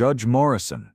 Judge Morrison!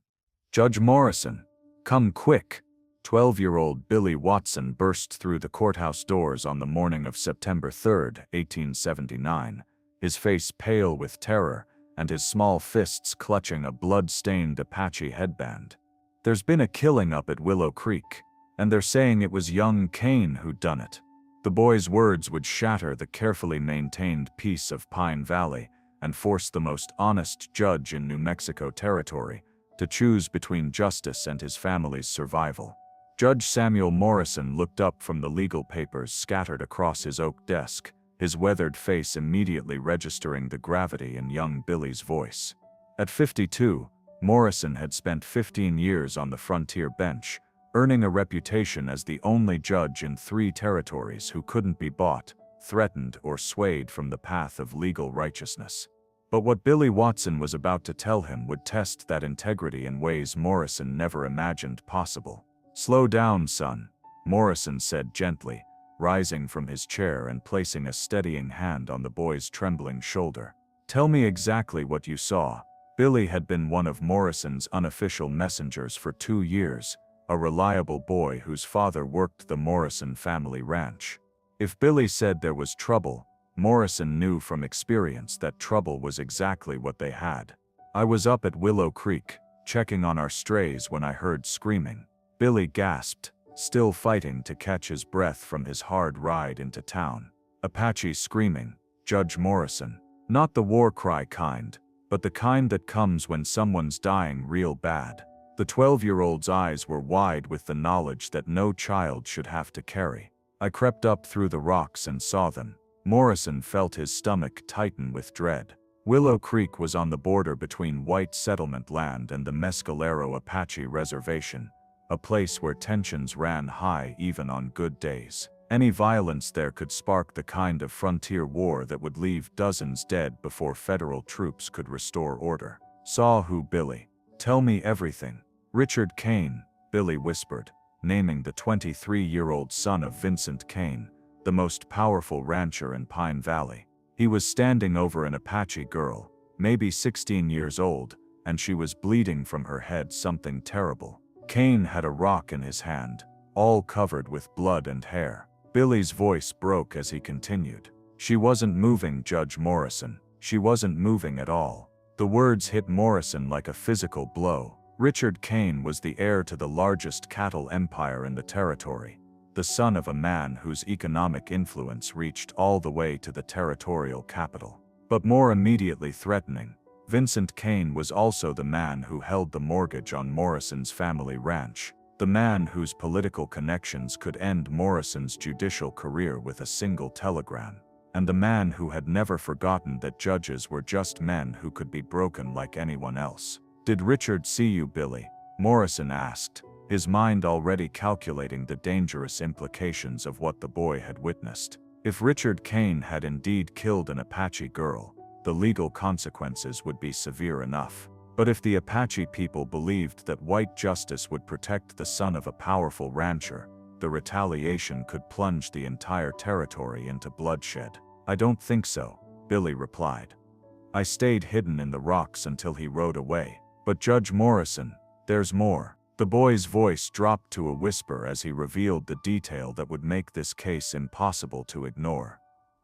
Judge Morrison! Come quick! 12-year-old Billy Watson burst through the courthouse doors on the morning of September 3, 1879, his face pale with terror and his small fists clutching a blood-stained Apache headband. There's been a killing up at Willow Creek, and they're saying it was young Kane who done it. The boy's words would shatter the carefully maintained peace of Pine Valley and force the most honest judge in New Mexico territory to choose between justice and his family's survival. Judge Samuel Morrison looked up from the legal papers scattered across his oak desk, his weathered face immediately registering the gravity in young Billy's voice. At 52, Morrison had spent 15 years on the frontier bench, earning a reputation as the only judge in 3 territories who couldn't be bought, threatened, or swayed from the path of legal righteousness. But what Billy Watson was about to tell him would test that integrity in ways Morrison never imagined possible. "Slow down, son," Morrison said gently, rising from his chair and placing a steadying hand on the boy's trembling shoulder. "Tell me exactly what you saw." Billy had been one of Morrison's unofficial messengers for 2 years, a reliable boy whose father worked the Morrison family ranch. If Billy said there was trouble, Morrison knew from experience that trouble was exactly what they had. "I was up at Willow Creek, checking on our strays when I heard screaming." Billy gasped, still fighting to catch his breath from his hard ride into town. "Apache screaming, Judge Morrison. Not the war cry kind, but the kind that comes when someone's dying real bad." The 12-year-old's eyes were wide with the knowledge that no child should have to carry. "I crept up through the rocks and saw them." Morrison felt his stomach tighten with dread. Willow Creek was on the border between white settlement land and the Mescalero Apache Reservation, a place where tensions ran high even on good days. Any violence there could spark the kind of frontier war that would leave dozens dead before federal troops could restore order. "Saw who, Billy? Tell me everything." "Richard Kane," Billy whispered, naming the 23-year-old son of Vincent Kane, the most powerful rancher in Pine Valley. He was standing over an Apache girl, maybe 16 years old, and she was bleeding from her head something terrible. Kane had a rock in his hand, all covered with blood and hair. Billy's voice broke as he continued. "She wasn't moving, Judge Morrison. She wasn't moving at all." The words hit Morrison like a physical blow. Richard Kane was the heir to the largest cattle empire in the territory, the son of a man whose economic influence reached all the way to the territorial capital. But more immediately threatening, Vincent Kane was also the man who held the mortgage on Morrison's family ranch, the man whose political connections could end Morrison's judicial career with a single telegram, and the man who had never forgotten that judges were just men who could be broken like anyone else. "Did Richard see you, Billy?" Morrison asked, his mind already calculating the dangerous implications of what the boy had witnessed. If Richard Kane had indeed killed an Apache girl, the legal consequences would be severe enough. But if the Apache people believed that white justice would protect the son of a powerful rancher, the retaliation could plunge the entire territory into bloodshed. "I don't think so," Billy replied. "I stayed hidden in the rocks until he rode away." "But Judge Morrison, there's more." The boy's voice dropped to a whisper as he revealed the detail that would make this case impossible to ignore.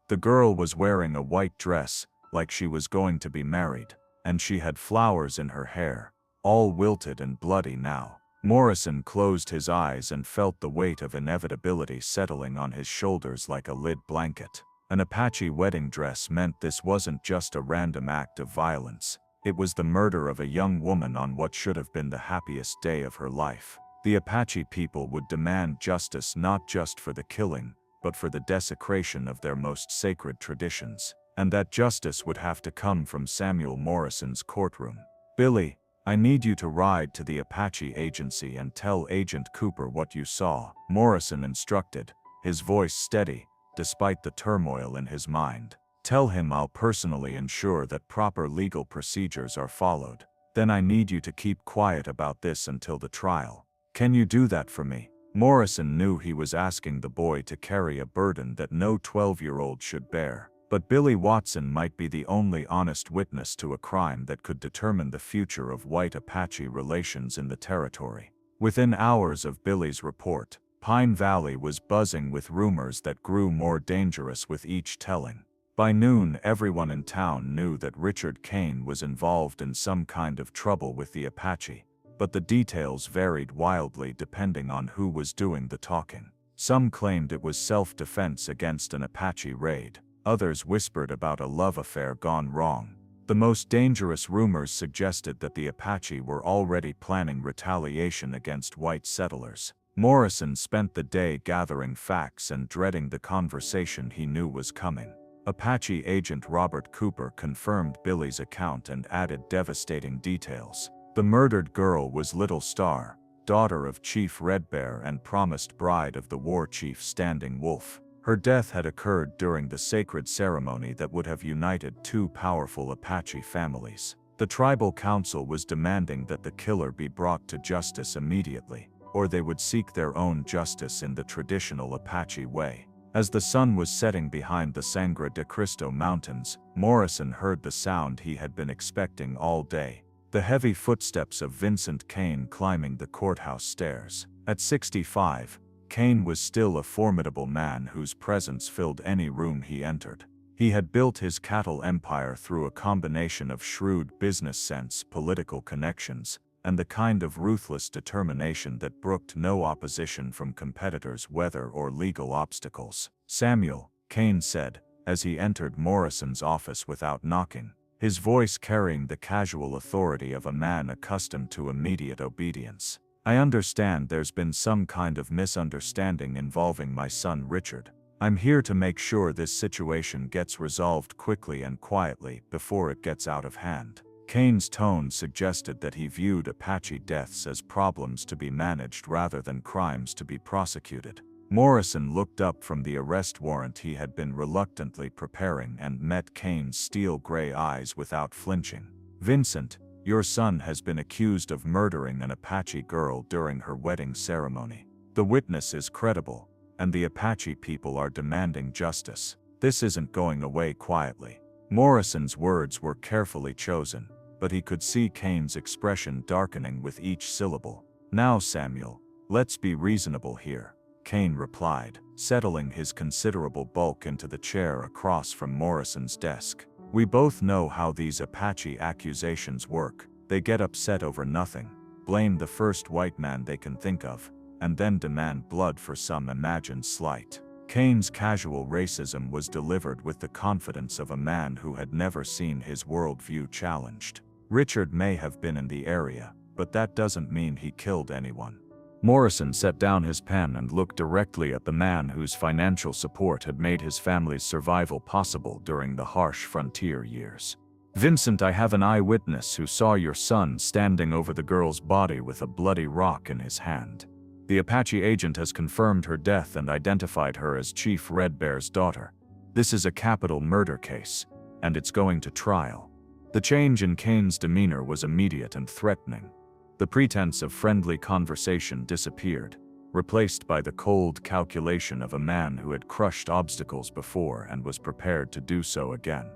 The girl was wearing a white dress, like she was going to be married, and she had flowers in her hair, all wilted and bloody now. Morrison closed his eyes and felt the weight of inevitability settling on his shoulders like a lid blanket. An Apache wedding dress meant this wasn't just a random act of violence. It was the murder of a young woman on what should have been the happiest day of her life. The Apache people would demand justice not just for the killing, but for the desecration of their most sacred traditions. And that justice would have to come from Samuel Morrison's courtroom. "Billy, I need you to ride to the Apache agency and tell Agent Cooper what you saw," Morrison instructed, his voice steady, despite the turmoil in his mind. "Tell him I'll personally ensure that proper legal procedures are followed. Then I need you to keep quiet about this until the trial. Can you do that for me?" Morrison knew he was asking the boy to carry a burden that no 12-year-old should bear. But Billy Watson might be the only honest witness to a crime that could determine the future of white Apache relations in the territory. Within hours of Billy's report, Pine Valley was buzzing with rumors that grew more dangerous with each telling. By noon, everyone in town knew that Richard Kane was involved in some kind of trouble with the Apache, but the details varied wildly depending on who was doing the talking. Some claimed it was self-defense against an Apache raid. Others whispered about a love affair gone wrong. The most dangerous rumors suggested that the Apache were already planning retaliation against white settlers. Morrison spent the day gathering facts and dreading the conversation he knew was coming. Apache agent Robert Cooper confirmed Billy's account and added devastating details. The murdered girl was Little Star, daughter of Chief Red Bear and promised bride of the war chief Standing Wolf. Her death had occurred during the sacred ceremony that would have united two powerful Apache families. The tribal council was demanding that the killer be brought to justice immediately, or they would seek their own justice in the traditional Apache way. As the sun was setting behind the Sangre de Cristo Mountains, Morrison heard the sound he had been expecting all day: the heavy footsteps of Vincent Kane climbing the courthouse stairs. At 65, Kane was still a formidable man whose presence filled any room he entered. He had built his cattle empire through a combination of shrewd business sense, political connections, and the kind of ruthless determination that brooked no opposition from competitors, weather or legal obstacles. "Samuel," Kane said, as he entered Morrison's office without knocking, his voice carrying the casual authority of a man accustomed to immediate obedience. "I understand there's been some kind of misunderstanding involving my son Richard. I'm here to make sure this situation gets resolved quickly and quietly before it gets out of hand." Kane's tone suggested that he viewed Apache deaths as problems to be managed rather than crimes to be prosecuted. Morrison looked up from the arrest warrant he had been reluctantly preparing and met Kane's steel-gray eyes without flinching. "Vincent, your son has been accused of murdering an Apache girl during her wedding ceremony. The witness is credible, and the Apache people are demanding justice. This isn't going away quietly." Morrison's words were carefully chosen, but he could see Kane's expression darkening with each syllable. "Now, Samuel, let's be reasonable here," Kane replied, settling his considerable bulk into the chair across from Morrison's desk. "We both know how these Apache accusations work. They get upset over nothing, blame the first white man they can think of, and then demand blood for some imagined slight." Kane's casual racism was delivered with the confidence of a man who had never seen his worldview challenged. "Richard may have been in the area, but that doesn't mean he killed anyone." Morrison set down his pen and looked directly at the man whose financial support had made his family's survival possible during the harsh frontier years. "Vincent, I have an eyewitness who saw your son standing over the girl's body with a bloody rock in his hand. The Apache agent has confirmed her death and identified her as Chief Red Bear's daughter. This is a capital murder case, and it's going to trial." The change in Kane's demeanor was immediate and threatening. The pretense of friendly conversation disappeared, replaced by the cold calculation of a man who had crushed obstacles before and was prepared to do so again.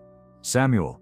"Samuel,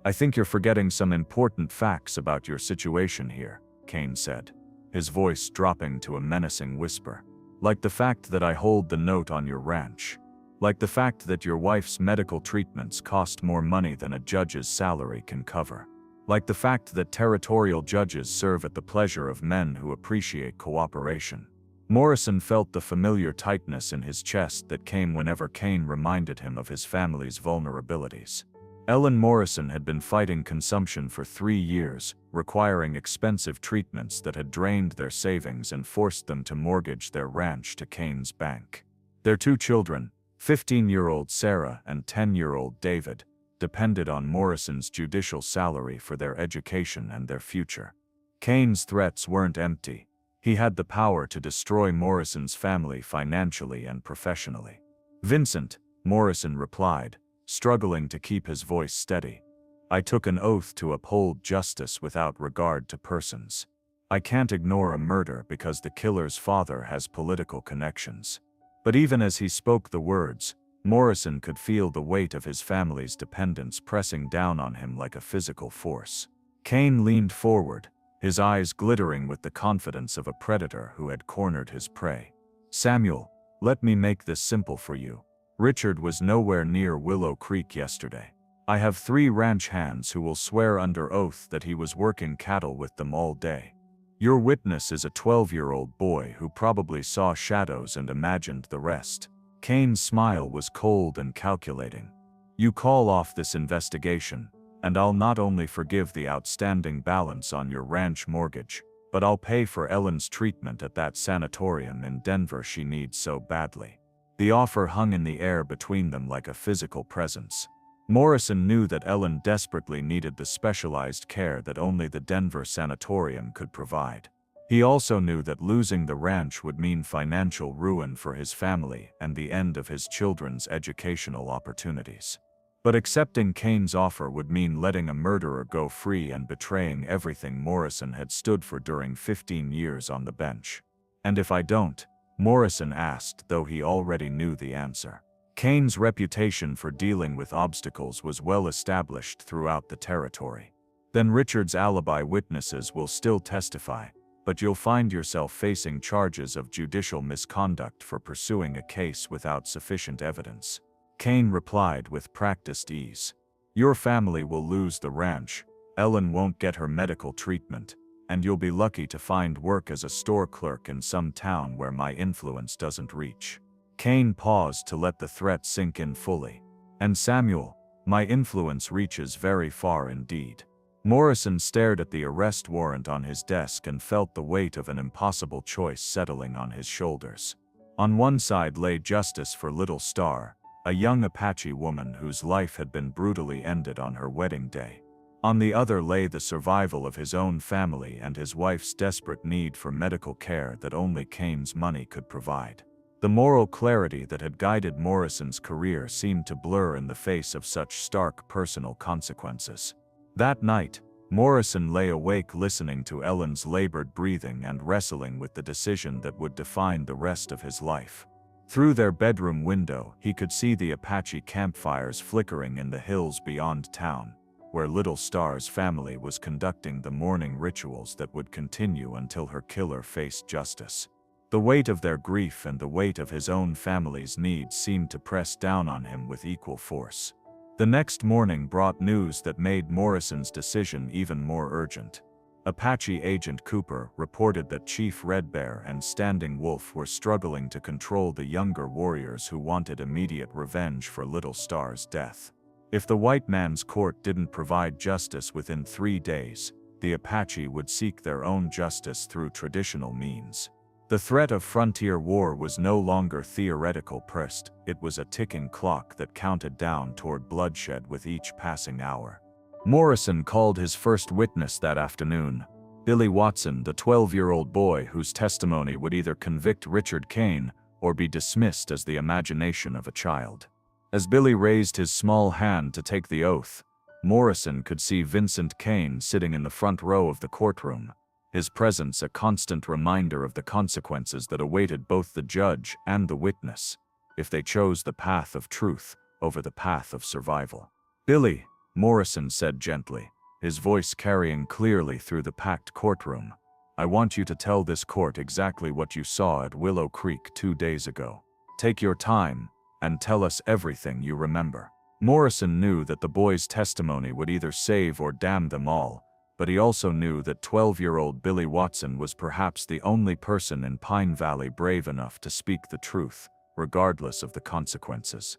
I think you're forgetting some important facts about your situation here," Kane said, his voice dropping to a menacing whisper. "Like the fact that I hold the note on your ranch. Like the fact that your wife's medical treatments cost more money than a judge's salary can cover. Like the fact that territorial judges serve at the pleasure of men who appreciate cooperation." Morrison felt the familiar tightness in his chest that came whenever Kane reminded him of his family's vulnerabilities. Ellen Morrison had been fighting consumption for 3 years, requiring expensive treatments that had drained their savings and forced them to mortgage their ranch to Kane's bank. Their 2 children, 15-year-old Sarah and 10-year-old David, depended on Morrison's judicial salary for their education and their future. Kane's threats weren't empty. He had the power to destroy Morrison's family financially and professionally. "Vincent," Morrison replied, struggling to keep his voice steady, "I took an oath to uphold justice without regard to persons. I can't ignore a murder because the killer's father has political connections." But even as he spoke the words, Morrison could feel the weight of his family's dependence pressing down on him like a physical force. Kane leaned forward, his eyes glittering with the confidence of a predator who had cornered his prey. "Samuel, let me make this simple for you. Richard was nowhere near Willow Creek yesterday. I have 3 ranch hands who will swear under oath that he was working cattle with them all day. Your witness is a 12-year-old boy who probably saw shadows and imagined the rest." Kane's smile was cold and calculating. "You call off this investigation, and I'll not only forgive the outstanding balance on your ranch mortgage, but I'll pay for Ellen's treatment at that sanatorium in Denver she needs so badly." The offer hung in the air between them like a physical presence. Morrison knew that Ellen desperately needed the specialized care that only the Denver sanatorium could provide. He also knew that losing the ranch would mean financial ruin for his family and the end of his children's educational opportunities. But accepting Kane's offer would mean letting a murderer go free and betraying everything Morrison had stood for during 15 years on the bench. "And if I don't?" Morrison asked, though he already knew the answer. Kane's reputation for dealing with obstacles was well established throughout the territory. "Then Richard's alibi witnesses will still testify, but you'll find yourself facing charges of judicial misconduct for pursuing a case without sufficient evidence." Kane replied with practiced ease. "Your family will lose the ranch, Ellen won't get her medical treatment, and you'll be lucky to find work as a store clerk in some town where my influence doesn't reach." Kane paused to let the threat sink in fully. "And Samuel, my influence reaches very far indeed." Morrison stared at the arrest warrant on his desk and felt the weight of an impossible choice settling on his shoulders. On one side lay justice for Little Star, a young Apache woman whose life had been brutally ended on her wedding day. On the other lay the survival of his own family and his wife's desperate need for medical care that only Kane's money could provide. The moral clarity that had guided Morrison's career seemed to blur in the face of such stark personal consequences. That night, Morrison lay awake listening to Ellen's labored breathing and wrestling with the decision that would define the rest of his life. Through their bedroom window, he could see the Apache campfires flickering in the hills beyond town, where Little Star's family was conducting the mourning rituals that would continue until her killer faced justice. The weight of their grief and the weight of his own family's needs seemed to press down on him with equal force. The next morning brought news that made Morrison's decision even more urgent. Apache Agent Cooper reported that Chief Red Bear and Standing Wolf were struggling to control the younger warriors who wanted immediate revenge for Little Star's death. If the white man's court didn't provide justice within 3 days, the Apache would seek their own justice through traditional means. The threat of frontier war was no longer theoretical pressed, it was a ticking clock that counted down toward bloodshed with each passing hour. Morrison called his first witness that afternoon, Billy Watson, the 12-year-old boy whose testimony would either convict Richard Kane or be dismissed as the imagination of a child. As Billy raised his small hand to take the oath, Morrison could see Vincent Kane sitting in the front row of the courtroom, his presence a constant reminder of the consequences that awaited both the judge and the witness, if they chose the path of truth over the path of survival. "Billy," Morrison said gently, his voice carrying clearly through the packed courtroom, "I want you to tell this court exactly what you saw at Willow Creek 2 days ago. Take your time, and tell us everything you remember." Morrison knew that the boy's testimony would either save or damn them all, but he also knew that 12-year-old Billy Watson was perhaps the only person in Pine Valley brave enough to speak the truth, regardless of the consequences.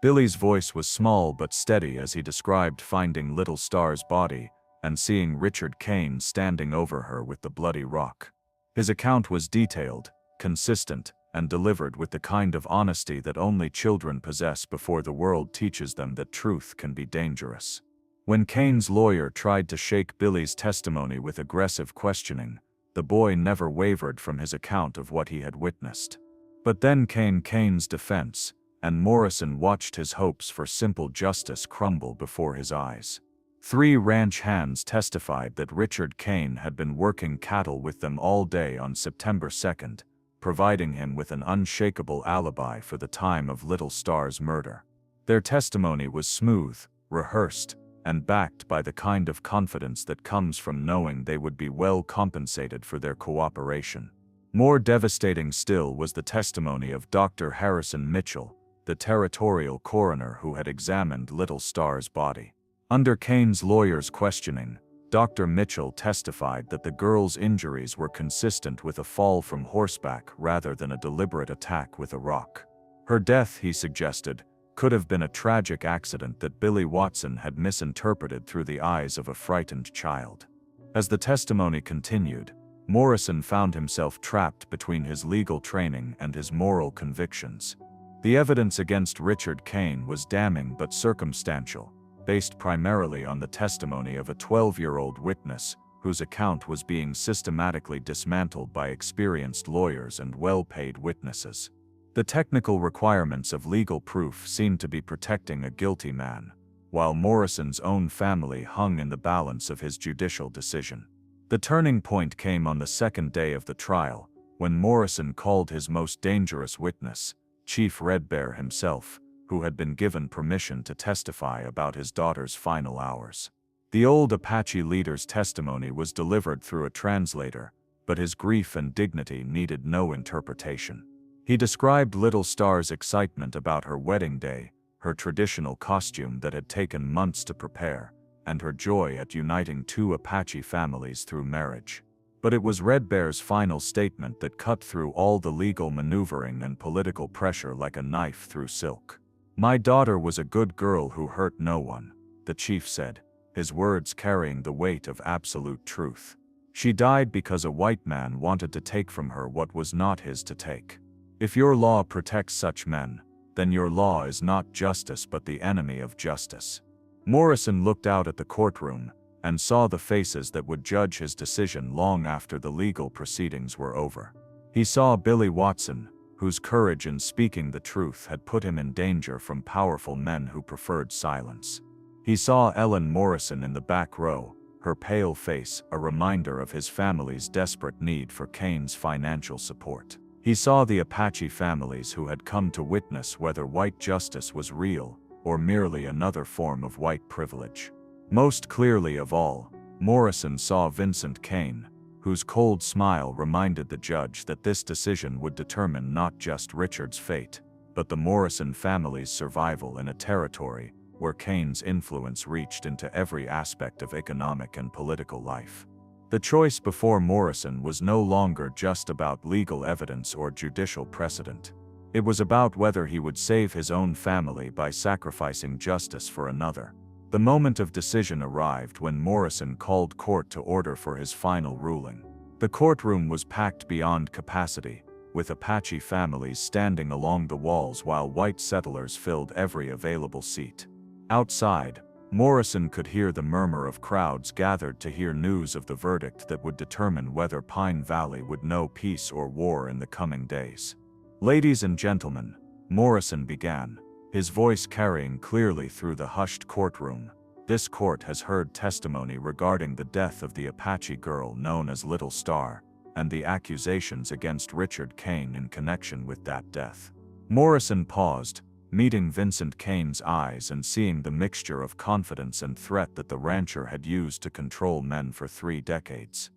Billy's voice was small but steady as he described finding Little Star's body and seeing Richard Kane standing over her with the bloody rock. His account was detailed, consistent, and delivered with the kind of honesty that only children possess before the world teaches them that truth can be dangerous. When Kane's lawyer tried to shake Billy's testimony with aggressive questioning, the boy never wavered from his account of what he had witnessed. But then came Kane's defense, and Morrison watched his hopes for simple justice crumble before his eyes. 3 ranch hands testified that Richard Kane had been working cattle with them all day on September 2nd, providing him with an unshakable alibi for the time of Little Star's murder. Their testimony was smooth, rehearsed, and backed by the kind of confidence that comes from knowing they would be well compensated for their cooperation. More devastating still was the testimony of Dr. Harrison Mitchell, the territorial coroner who had examined Little Star's body. Under Kane's lawyer's questioning, Dr. Mitchell testified that the girl's injuries were consistent with a fall from horseback rather than a deliberate attack with a rock. Her death, he suggested, could have been a tragic accident that Billy Watson had misinterpreted through the eyes of a frightened child. As the testimony continued, Morrison found himself trapped between his legal training and his moral convictions. The evidence against Richard Kane was damning but circumstantial, based primarily on the testimony of a 12-year-old witness whose account was being systematically dismantled by experienced lawyers and well-paid witnesses. The technical requirements of legal proof seemed to be protecting a guilty man, while Morrison's own family hung in the balance of his judicial decision. The turning point came on the second day of the trial, when Morrison called his most dangerous witness, Chief Red Bear himself, who had been given permission to testify about his daughter's final hours. The old Apache leader's testimony was delivered through a translator, but his grief and dignity needed no interpretation. He described Little Star's excitement about her wedding day, her traditional costume that had taken months to prepare, and her joy at uniting two Apache families through marriage. But it was Red Bear's final statement that cut through all the legal maneuvering and political pressure like a knife through silk. "My daughter was a good girl who hurt no one," the chief said, his words carrying the weight of absolute truth. "She died because a white man wanted to take from her what was not his to take. If your law protects such men, then your law is not justice but the enemy of justice." Morrison looked out at the courtroom and saw the faces that would judge his decision long after the legal proceedings were over. He saw Billy Watson, whose courage in speaking the truth had put him in danger from powerful men who preferred silence. He saw Ellen Morrison in the back row, her pale face a reminder of his family's desperate need for Kane's financial support. He saw the Apache families who had come to witness whether white justice was real or merely another form of white privilege. Most clearly of all, Morrison saw Vincent Kane, whose cold smile reminded the judge that this decision would determine not just Richard's fate, but the Morrison family's survival in a territory where Kane's influence reached into every aspect of economic and political life. The choice before Morrison was no longer just about legal evidence or judicial precedent. It was about whether he would save his own family by sacrificing justice for another. The moment of decision arrived when Morrison called court to order for his final ruling. The courtroom was packed beyond capacity, with Apache families standing along the walls while white settlers filled every available seat. Outside, Morrison could hear the murmur of crowds gathered to hear news of the verdict that would determine whether Pine Valley would know peace or war in the coming days. "Ladies and gentlemen," Morrison began, his voice carrying clearly through the hushed courtroom, "this court has heard testimony regarding the death of the Apache girl known as Little Star, and the accusations against Richard Kane in connection with that death." Morrison paused, meeting Vincent Kane's eyes and seeing the mixture of confidence and threat that the rancher had used to control men for 3 decades.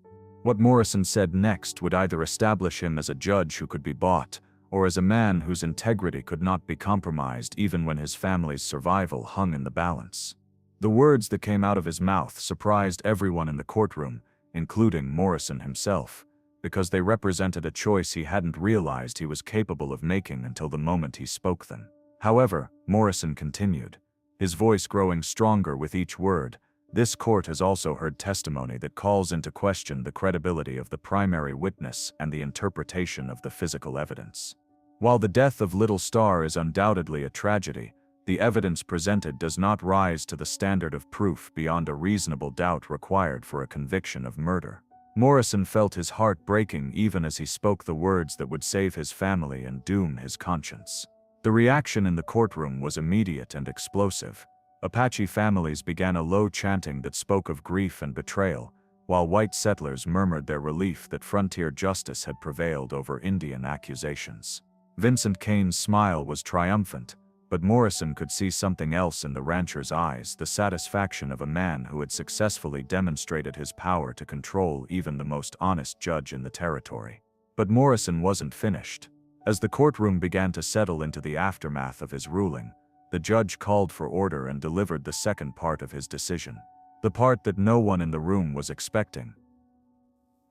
What Morrison said next would either establish him as a judge who could be bought, or as a man whose integrity could not be compromised even when his family's survival hung in the balance. The words that came out of his mouth surprised everyone in the courtroom, including Morrison himself, because they represented a choice he hadn't realized he was capable of making until the moment he spoke them. However, Morrison continued, his voice growing stronger with each word, "This court has also heard testimony that calls into question the credibility of the primary witness and the interpretation of the physical evidence. While the death of Little Star is undoubtedly a tragedy, the evidence presented does not rise to the standard of proof beyond a reasonable doubt required for a conviction of murder." Morrison felt his heart breaking even as he spoke the words that would save his family and doom his conscience. The reaction in the courtroom was immediate and explosive. Apache families began a low chanting that spoke of grief and betrayal, while white settlers murmured their relief that frontier justice had prevailed over Indian accusations. Vincent Kane's smile was triumphant, but Morrison could see something else in the rancher's eyes, the satisfaction of a man who had successfully demonstrated his power to control even the most honest judge in the territory. But Morrison wasn't finished. As the courtroom began to settle into the aftermath of his ruling, the judge called for order and delivered the second part of his decision, the part that no one in the room was expecting.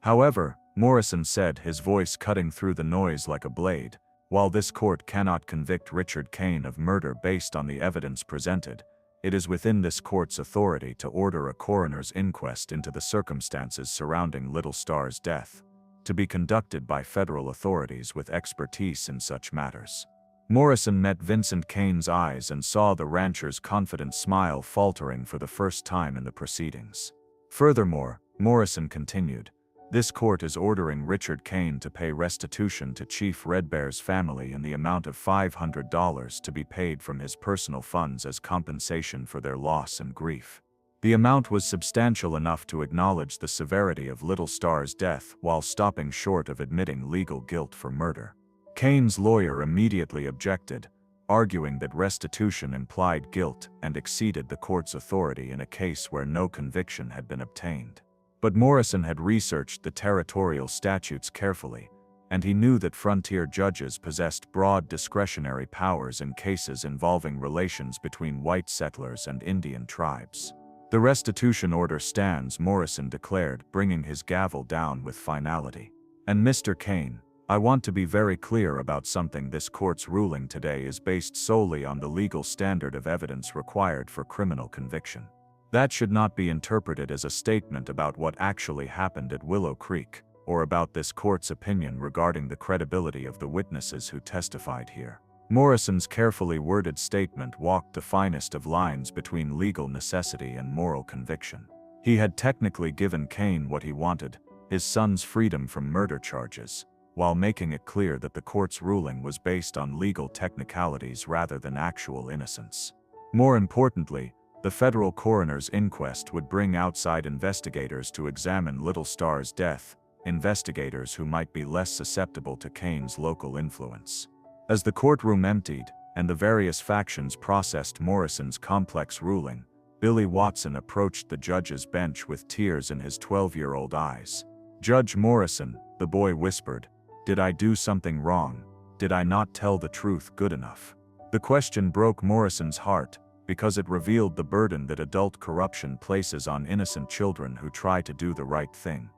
However, Morrison said, his voice cutting through the noise like a blade, while this court cannot convict Richard Kane of murder based on the evidence presented, it is within this court's authority to order a coroner's inquest into the circumstances surrounding Little Star's death, to be conducted by federal authorities with expertise in such matters. Morrison met Vincent Kane's eyes and saw the rancher's confident smile faltering for the first time in the proceedings. Furthermore, Morrison continued, this court is ordering Richard Kane to pay restitution to Chief Red Bear's family in the amount of $500 to be paid from his personal funds as compensation for their loss and grief. The amount was substantial enough to acknowledge the severity of Little Star's death while stopping short of admitting legal guilt for murder. Kane's lawyer immediately objected, arguing that restitution implied guilt and exceeded the court's authority in a case where no conviction had been obtained. But Morrison had researched the territorial statutes carefully, and he knew that frontier judges possessed broad discretionary powers in cases involving relations between white settlers and Indian tribes. The restitution order stands, Morrison declared, bringing his gavel down with finality. And Mr. Kane, I want to be very clear about something. This court's ruling today is based solely on the legal standard of evidence required for criminal conviction. That should not be interpreted as a statement about what actually happened at Willow Creek, or about this court's opinion regarding the credibility of the witnesses who testified here. Morrison's carefully worded statement walked the finest of lines between legal necessity and moral conviction. He had technically given Kane what he wanted, his son's freedom from murder charges, while making it clear that the court's ruling was based on legal technicalities rather than actual innocence. More importantly, the federal coroner's inquest would bring outside investigators to examine Little Star's death, investigators who might be less susceptible to Kane's local influence. As the courtroom emptied, and the various factions processed Morrison's complex ruling, Billy Watson approached the judge's bench with tears in his 12-year-old eyes. "Judge Morrison," the boy whispered, "did I do something wrong? Did I not tell the truth good enough?" The question broke Morrison's heart, because it revealed the burden that adult corruption places on innocent children who try to do the right thing.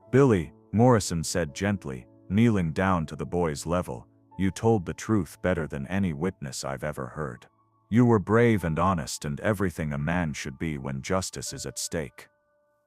"Billy," Morrison said gently, kneeling down to the boy's level, "you told the truth better than any witness I've ever heard. You were brave and honest and everything a man should be when justice is at stake."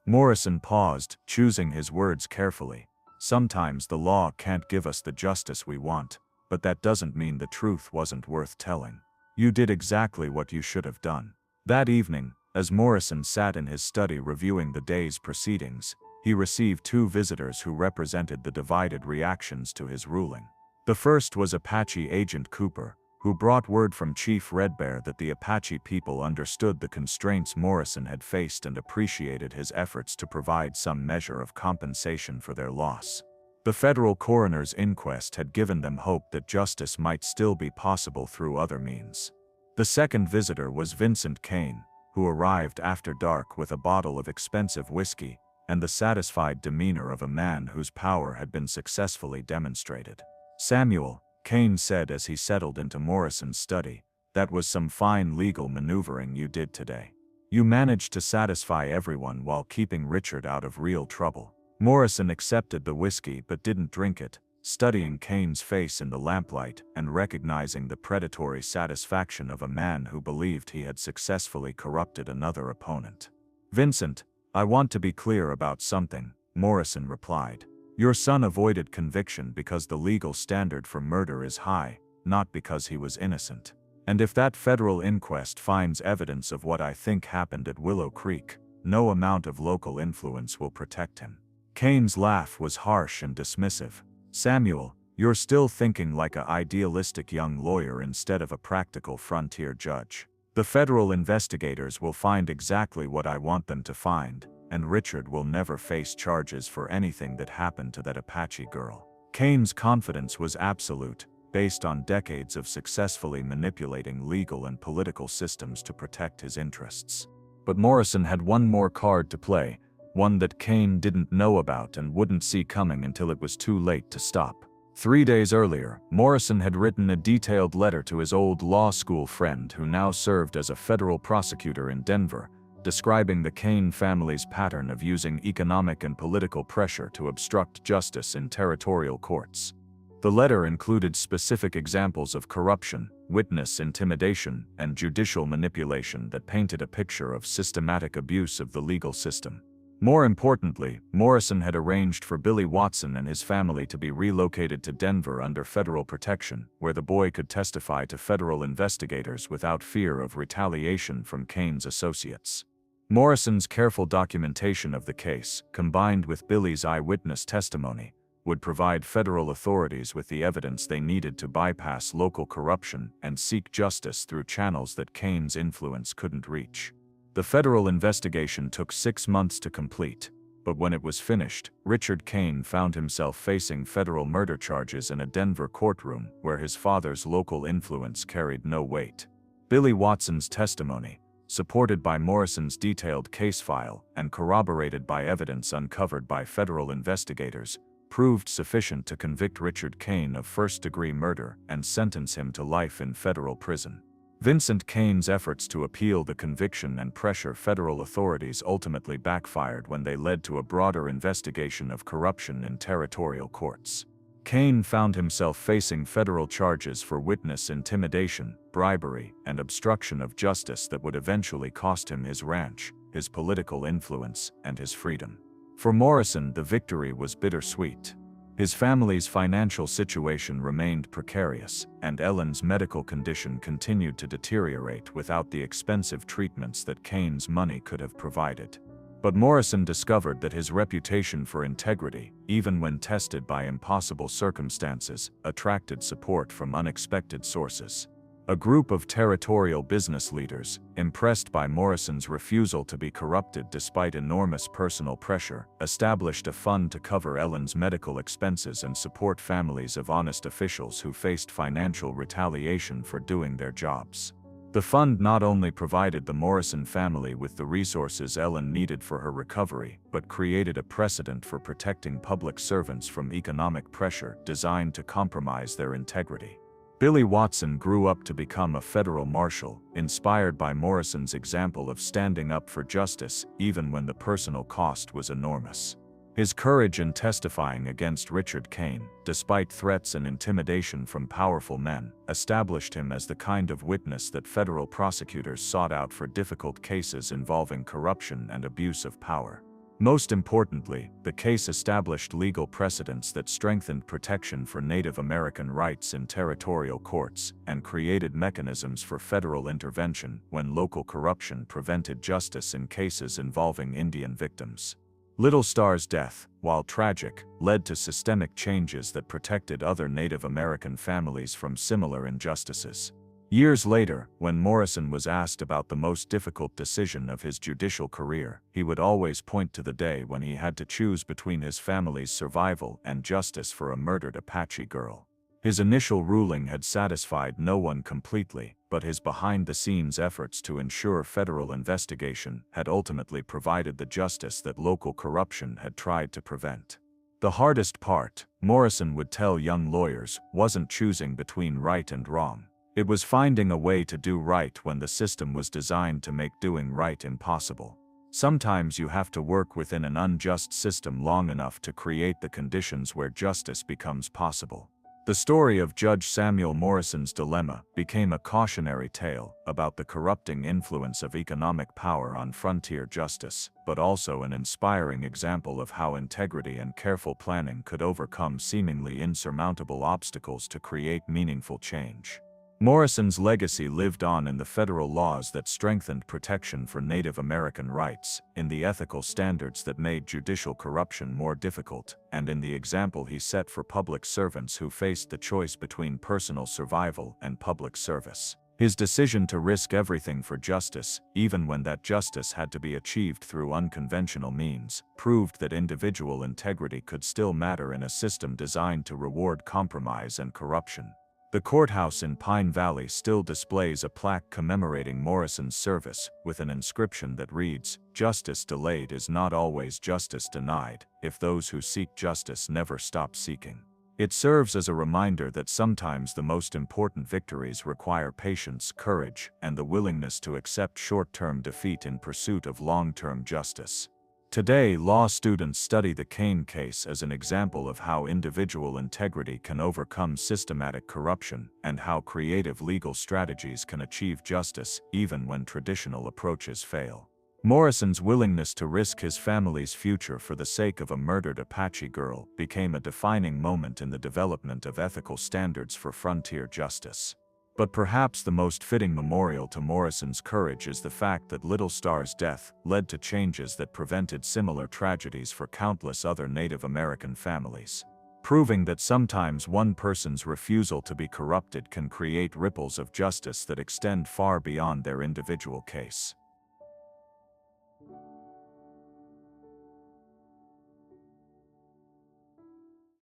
Morrison paused, choosing his words carefully. "Sometimes the law can't give us the justice we want, but that doesn't mean the truth wasn't worth telling. You did exactly what you should have done." That evening, as Morrison sat in his study reviewing the day's proceedings, he received two visitors who represented the divided reactions to his ruling. The first was Apache Agent Cooper, who brought word from Chief Red Bear that the Apache people understood the constraints Morrison had faced and appreciated his efforts to provide some measure of compensation for their loss. The federal coroner's inquest had given them hope that justice might still be possible through other means. The second visitor was Vincent Kane, who arrived after dark with a bottle of expensive whiskey and the satisfied demeanor of a man whose power had been successfully demonstrated. "Samuel," Kane said as he settled into Morrison's study, "that was some fine legal maneuvering you did today. You managed to satisfy everyone while keeping Richard out of real trouble." Morrison accepted the whiskey but didn't drink it, studying Kane's face in the lamplight and recognizing the predatory satisfaction of a man who believed he had successfully corrupted another opponent. "Vincent, I want to be clear about something," Morrison replied. "Your son avoided conviction because the legal standard for murder is high, not because he was innocent. And if that federal inquest finds evidence of what I think happened at Willow Creek, no amount of local influence will protect him." Kane's laugh was harsh and dismissive. "Samuel, you're still thinking like an idealistic young lawyer instead of a practical frontier judge. The federal investigators will find exactly what I want them to find, and Richard will never face charges for anything that happened to that Apache girl. Kane's confidence was absolute, based on decades of successfully manipulating legal and political systems to protect his interests. But Morrison had one more card to play, one that Kane didn't know about and wouldn't see coming until it was too late to stop. 3 days earlier, Morrison had written a detailed letter to his old law school friend who now served as a federal prosecutor in Denver, describing the Kane family's pattern of using economic and political pressure to obstruct justice in territorial courts. The letter included specific examples of corruption, witness intimidation, and judicial manipulation that painted a picture of systematic abuse of the legal system. More importantly, Morrison had arranged for Billy Watson and his family to be relocated to Denver under federal protection, where the boy could testify to federal investigators without fear of retaliation from Kane's associates. Morrison's careful documentation of the case, combined with Billy's eyewitness testimony, would provide federal authorities with the evidence they needed to bypass local corruption and seek justice through channels that Kane's influence couldn't reach. The federal investigation took 6 months to complete, but when it was finished, Richard Kane found himself facing federal murder charges in a Denver courtroom where his father's local influence carried no weight. Billy Watson's testimony, supported by Morrison's detailed case file and corroborated by evidence uncovered by federal investigators, proved sufficient to convict Richard Kane of first-degree murder and sentence him to life in federal prison. Vincent Kane's efforts to appeal the conviction and pressure federal authorities ultimately backfired when they led to a broader investigation of corruption in territorial courts. Kane found himself facing federal charges for witness intimidation, bribery, and obstruction of justice that would eventually cost him his ranch, his political influence, and his freedom. For Morrison, the victory was bittersweet. His family's financial situation remained precarious, and Ellen's medical condition continued to deteriorate without the expensive treatments that Kane's money could have provided. But Morrison discovered that his reputation for integrity, even when tested by impossible circumstances, attracted support from unexpected sources. A group of territorial business leaders, impressed by Morrison's refusal to be corrupted despite enormous personal pressure, established a fund to cover Ellen's medical expenses and support families of honest officials who faced financial retaliation for doing their jobs. The fund not only provided the Morrison family with the resources Ellen needed for her recovery, but created a precedent for protecting public servants from economic pressure designed to compromise their integrity. Billy Watson grew up to become a federal marshal, inspired by Morrison's example of standing up for justice even when the personal cost was enormous. His courage in testifying against Richard Kane, despite threats and intimidation from powerful men, established him as the kind of witness that federal prosecutors sought out for difficult cases involving corruption and abuse of power. Most importantly, the case established legal precedents that strengthened protection for Native American rights in territorial courts and created mechanisms for federal intervention when local corruption prevented justice in cases involving Indian victims. Little Star's death, while tragic, led to systemic changes that protected other Native American families from similar injustices. Years later, when Morrison was asked about the most difficult decision of his judicial career, he would always point to the day when he had to choose between his family's survival and justice for a murdered Apache girl. His initial ruling had satisfied no one completely, but his behind-the-scenes efforts to ensure federal investigation had ultimately provided the justice that local corruption had tried to prevent. The hardest part, Morrison would tell young lawyers, wasn't choosing between right and wrong. It was finding a way to do right when the system was designed to make doing right impossible. Sometimes you have to work within an unjust system long enough to create the conditions where justice becomes possible. The story of Judge Samuel Morrison's dilemma became a cautionary tale about the corrupting influence of economic power on frontier justice, but also an inspiring example of how integrity and careful planning could overcome seemingly insurmountable obstacles to create meaningful change. Morrison's legacy lived on in the federal laws that strengthened protection for Native American rights, in the ethical standards that made judicial corruption more difficult, and in the example he set for public servants who faced the choice between personal survival and public service. His decision to risk everything for justice, even when that justice had to be achieved through unconventional means, proved that individual integrity could still matter in a system designed to reward compromise and corruption. The courthouse in Pine Valley still displays a plaque commemorating Morrison's service, with an inscription that reads, "Justice delayed is not always justice denied, if those who seek justice never stop seeking." It serves as a reminder that sometimes the most important victories require patience, courage, and the willingness to accept short-term defeat in pursuit of long-term justice. Today, law students study the Kane case as an example of how individual integrity can overcome systematic corruption and how creative legal strategies can achieve justice even when traditional approaches fail. Morrison's willingness to risk his family's future for the sake of a murdered Apache girl became a defining moment in the development of ethical standards for frontier justice. But perhaps the most fitting memorial to Morrison's courage is the fact that Little Star's death led to changes that prevented similar tragedies for countless other Native American families, proving that sometimes one person's refusal to be corrupted can create ripples of justice that extend far beyond their individual case.